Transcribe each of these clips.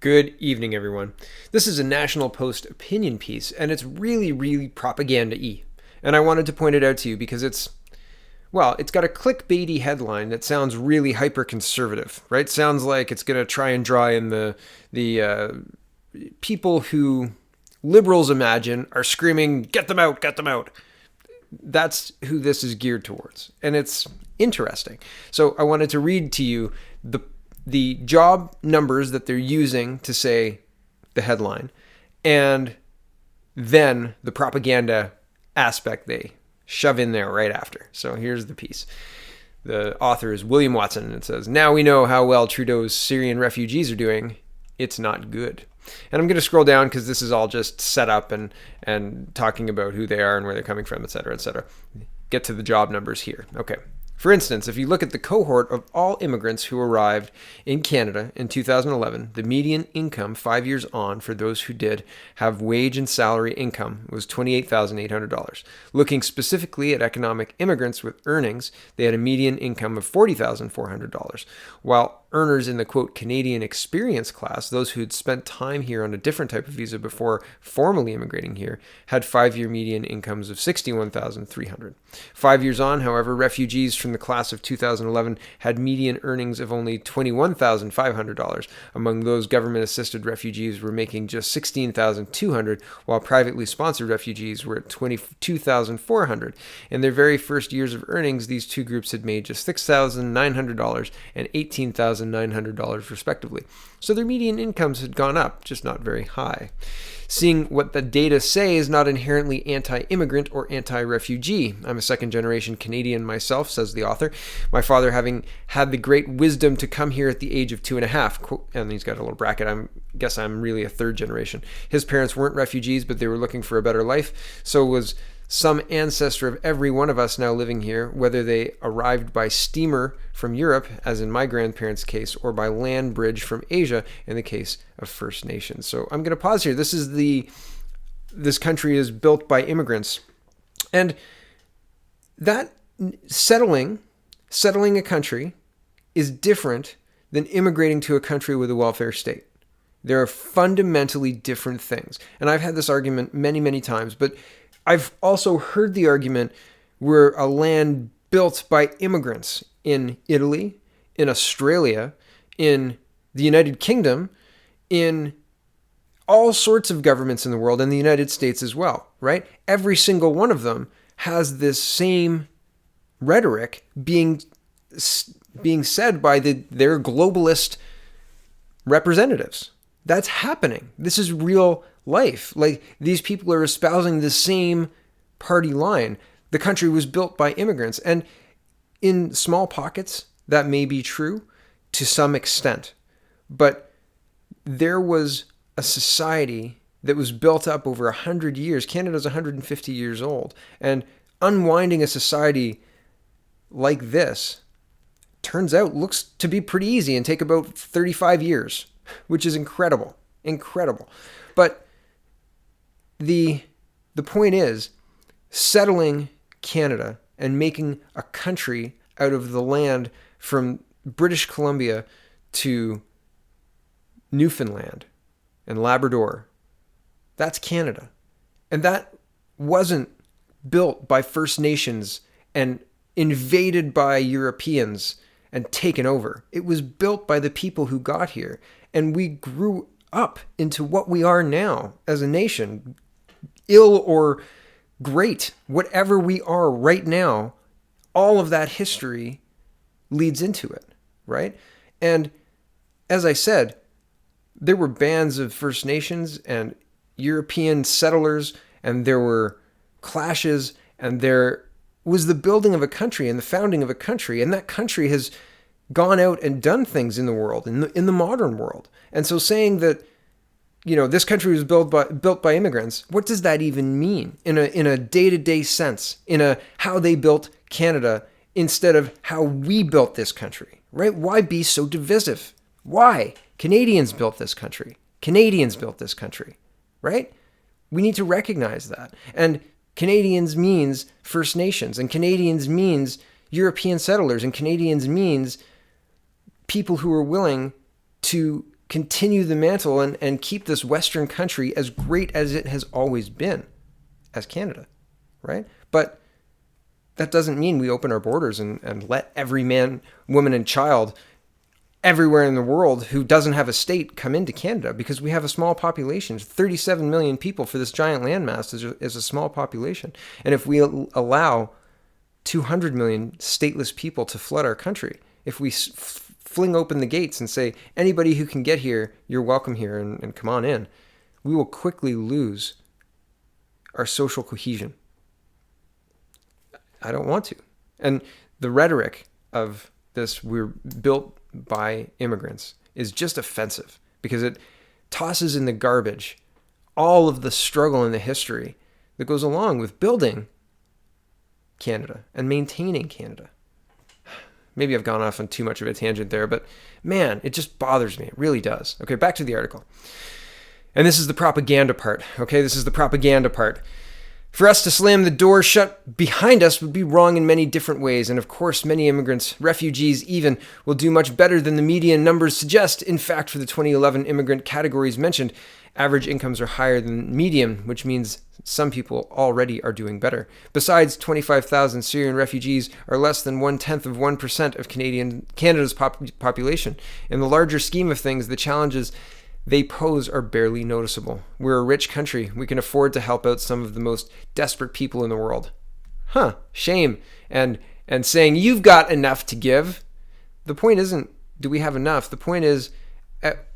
Good evening, everyone. This is a National Post opinion piece, and it's really, really propaganda-y. And I wanted to point it out to you because it's got a clickbaity headline that sounds really hyper-conservative, right? Sounds like it's going to try and draw in the people who liberals imagine are screaming, "Get them out, get them out." That's who this is geared towards, and it's interesting. So I wanted to read to you the job numbers that they're using to say the headline, and then the propaganda aspect they shove in there right after. So here's the piece. The author is William Watson, and it says, "Now we know how well Trudeau's Syrian refugees are doing. It's not good." And I'm going to scroll down because this is all just set up and talking about who they are and where they're coming from, et cetera, et cetera. Get to the job numbers here. Okay. For instance, if you look at the cohort of all immigrants who arrived in Canada in 2011, the median income 5 years on for those who did have wage and salary income was $28,800. Looking specifically at economic immigrants with earnings, they had a median income of $40,400, while earners in the, quote, Canadian experience class, those who'd spent time here on a different type of visa before formally immigrating here, had 5-year median incomes of $61,300. 5 years on, however, refugees from the class of 2011 had median earnings of only $21,500. Among those government-assisted refugees were making just $16,200, while privately sponsored refugees were at $22,400. In their very first years of earnings, these two groups had made just $6,900 and $18,900 respectively. So their median incomes had gone up, just not very high. Seeing what the data say is not inherently anti-immigrant or anti-refugee. I'm a second-generation Canadian myself, says the author, my father having had the great wisdom to come here at the age of 2.5, and he's got a little bracket, I guess I'm really a third generation. His parents weren't refugees, but they were looking for a better life, so was some ancestor of every one of us now living here, whether they arrived by steamer from Europe, as in my grandparents' case, or by land bridge from Asia, in the case of First Nations. So I'm going to pause here. This country is built by immigrants. And that settling a country is different than immigrating to a country with a welfare state. There are fundamentally different things. And I've had this argument many, many times, but I've also heard the argument where a land built by immigrants in Italy, in Australia, in the United Kingdom, in all sorts of governments in the world, and the United States as well, right? Every single one of them has this same rhetoric being said by their globalist representatives. That's happening. This is real life. Like, these people are espousing the same party line. The country was built by immigrants. And in small pockets, that may be true to some extent. But there was a society that was built up over 100 years. Canada's 150 years old. And unwinding a society like this turns out looks to be pretty easy and take about 35 years, which is incredible. Incredible. But the point is, settling Canada and making a country out of the land from British Columbia to Newfoundland and Labrador, that's Canada. And that wasn't built by First Nations and invaded by Europeans and taken over. It was built by the people who got here. And we grew up into what we are now as a nation, ill or great, whatever we are right now, all of that history leads into it, right? And as I said, there were bands of First Nations and European settlers, and there were clashes, and there was the building of a country and the founding of a country, and that country has gone out and done things in the world, in the modern world. And so saying that, this country was built by immigrants, what does that even mean in a day-to-day sense, in how they built Canada instead of how we built this country, right? Why be so divisive? Why? Canadians built this country. Canadians built this country, right? We need to recognize that. And Canadians means First Nations, and Canadians means European settlers, and Canadians means people who are willing to continue the mantle and keep this Western country as great as it has always been as Canada, right? But that doesn't mean we open our borders and let every man, woman, and child everywhere in the world who doesn't have a state come into Canada, because we have a small population. 37 million people for this giant landmass is a small population. And if we allow 200 million stateless people to flood our country, if we fling open the gates and say, anybody who can get here, you're welcome here and come on in, we will quickly lose our social cohesion. I don't want to. And the rhetoric of this, we're built by immigrants, is just offensive, because it tosses in the garbage all of the struggle and the history that goes along with building Canada and maintaining Canada. Maybe I've gone off on too much of a tangent there, but man, it just bothers me. It really does. Okay, back to the article. And this is the propaganda part. Okay, this is the propaganda part. For us to slam the door shut behind us would be wrong in many different ways. And of course, many immigrants, refugees even, will do much better than the median numbers suggest. In fact, for the 2011 immigrant categories mentioned, average incomes are higher than median, which means some people already are doing better. Besides, 25,000 Syrian refugees are less than 0.1% of Canada's population. In the larger scheme of things, the challenges they pose are barely noticeable. We're a rich country. We can afford to help out some of the most desperate people in the world. Shame. And saying you've got enough to give. The point isn't, do we have enough? The point is,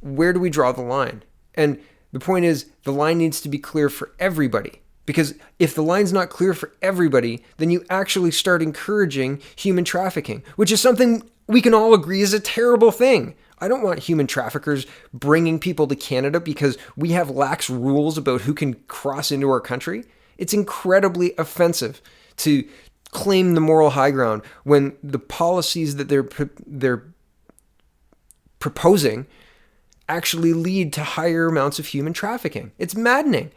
where do we draw the line? And the point is, the line needs to be clear for everybody. Because if the line's not clear for everybody, then you actually start encouraging human trafficking, which is something we can all agree is a terrible thing. I don't want human traffickers bringing people to Canada because we have lax rules about who can cross into our country. It's incredibly offensive to claim the moral high ground when the policies that they're proposing actually lead to higher amounts of human trafficking. It's maddening.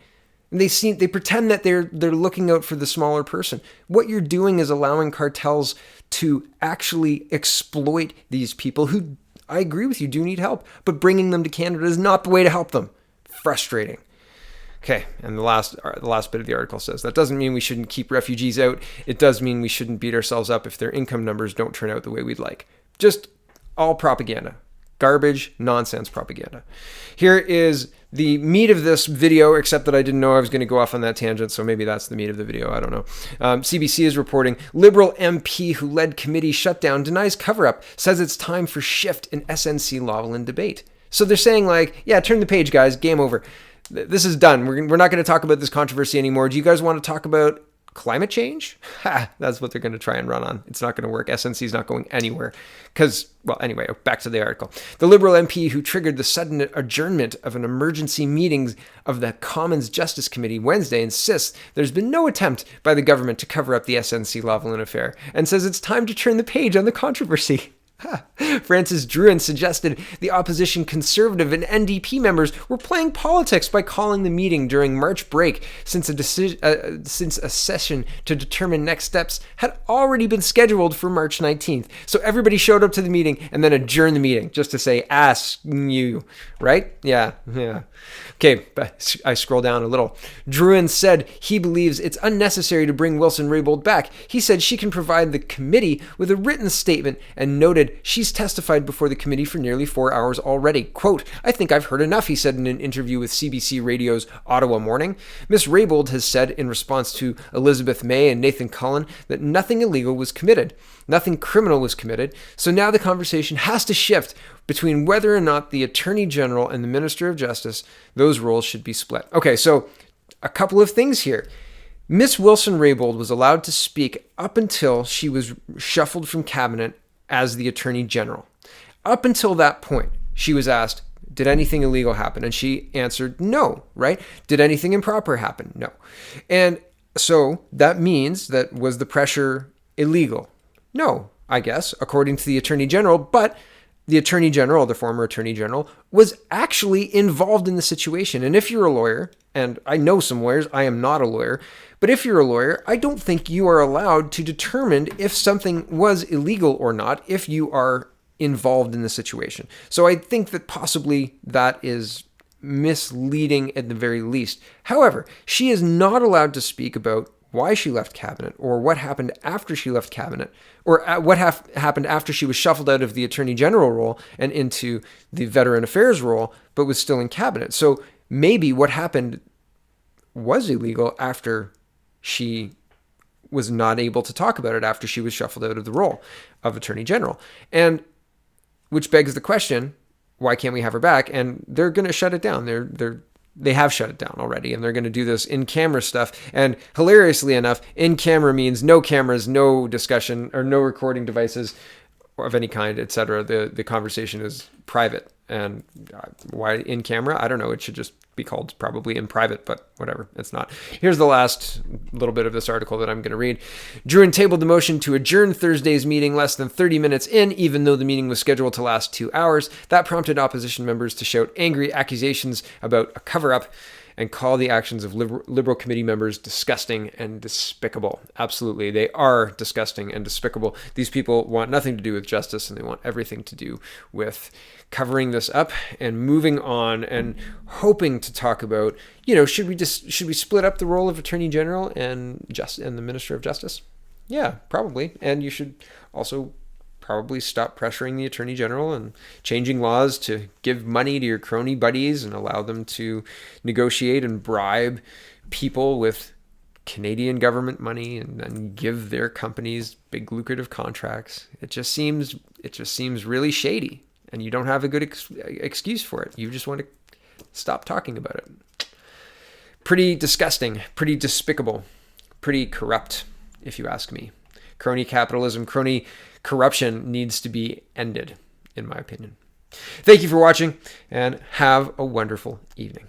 And they pretend that they're looking out for the smaller person. What you're doing is allowing cartels to actually exploit these people who, I agree with you, do need help, but bringing them to Canada is not the way to help them. Frustrating. Okay, and the last bit of the article says, that doesn't mean we shouldn't keep refugees out. It does mean we shouldn't beat ourselves up if their income numbers don't turn out the way we'd like. Just all propaganda. Garbage, nonsense propaganda. Here is the meat of this video, except that I didn't know I was going to go off on that tangent, so maybe that's the meat of the video. I don't know. CBC is reporting, Liberal MP who led committee shutdown denies cover-up, says it's time for shift in SNC-Lavalin debate. So they're saying like, yeah, turn the page, guys. Game over. This is done. We're not going to talk about this controversy anymore. Do you guys want to talk about climate change? That's what they're going to try and run on. It's not going to work. SNC is not going anywhere. Because, well, anyway, back to the article. The Liberal MP who triggered the sudden adjournment of an emergency meeting of the Commons Justice Committee Wednesday insists there's been no attempt by the government to cover up the SNC-Lavalin affair and says it's time to turn the page on the controversy. Francis Drouin suggested the opposition Conservative and NDP members were playing politics by calling the meeting during March break, since a session to determine next steps had already been scheduled for March 19th. So everybody showed up to the meeting and then adjourned the meeting just to say, ask you, right? Yeah. Okay, I scroll down a little. Drouin said he believes it's unnecessary to bring Wilson-Raybould back. He said she can provide the committee with a written statement and noted she's testified before the committee for nearly 4 hours already. Quote, I think I've heard enough, he said in an interview with CBC Radio's Ottawa Morning. Ms. Raybould has said in response to Elizabeth May and Nathan Cullen that nothing illegal was committed. Nothing criminal was committed. So now the conversation has to shift between whether or not the Attorney General and the Minister of Justice, those roles should be split. Okay, so a couple of things here. Miss Wilson-Raybould was allowed to speak up until she was shuffled from cabinet as the Attorney General. Up until that point, she was asked, did anything illegal happen? And she answered no, right? Did anything improper happen? No. And so that means that was the pressure illegal? No, I guess, according to the Attorney General, but the Attorney General, the former Attorney General, was actually involved in the situation. And if you're a lawyer, and I know some lawyers, I am not a lawyer, but if you're a lawyer, I don't think you are allowed to determine if something was illegal or not if you are involved in the situation. So I think that possibly that is misleading at the very least. However, she is not allowed to speak about why she left cabinet or what happened after she left cabinet or what happened after she was shuffled out of the attorney general role and into the veteran affairs role, but was still in cabinet. So maybe what happened was illegal after she was not able to talk about it after she was shuffled out of the role of attorney general. And which begs the question, why can't we have her back? And they're going to shut it down. They have shut it down already, and they're going to do this in-camera stuff. And hilariously enough, in-camera means no cameras, no discussion, or no recording devices of any kind, etc. The conversation is private. And why in-camera? I don't know. It should just be called probably in private, but whatever. It's not. Here's the last little bit of this article that I'm going to read. Druin tabled the motion to adjourn Thursday's meeting less than 30 minutes in, even though the meeting was scheduled to last 2 hours. That prompted opposition members to shout angry accusations about a cover-up and call the actions of Liberal committee members disgusting and despicable. Absolutely, they are disgusting and despicable. These people want nothing to do with justice, and they want everything to do with covering this up and moving on and hoping to talk about, should we split up the role of Attorney General and the Minister of Justice? Yeah, probably. And you should also probably stop pressuring the Attorney General and changing laws to give money to your crony buddies and allow them to negotiate and bribe people with Canadian government money and then give their companies big lucrative contracts. It just seems really shady, and you don't have a good excuse for it. You just want to stop talking about it. Pretty disgusting, pretty despicable, pretty corrupt, if you ask me. Crony capitalism, crony corruption needs to be ended, in my opinion. Thank you for watching, and have a wonderful evening.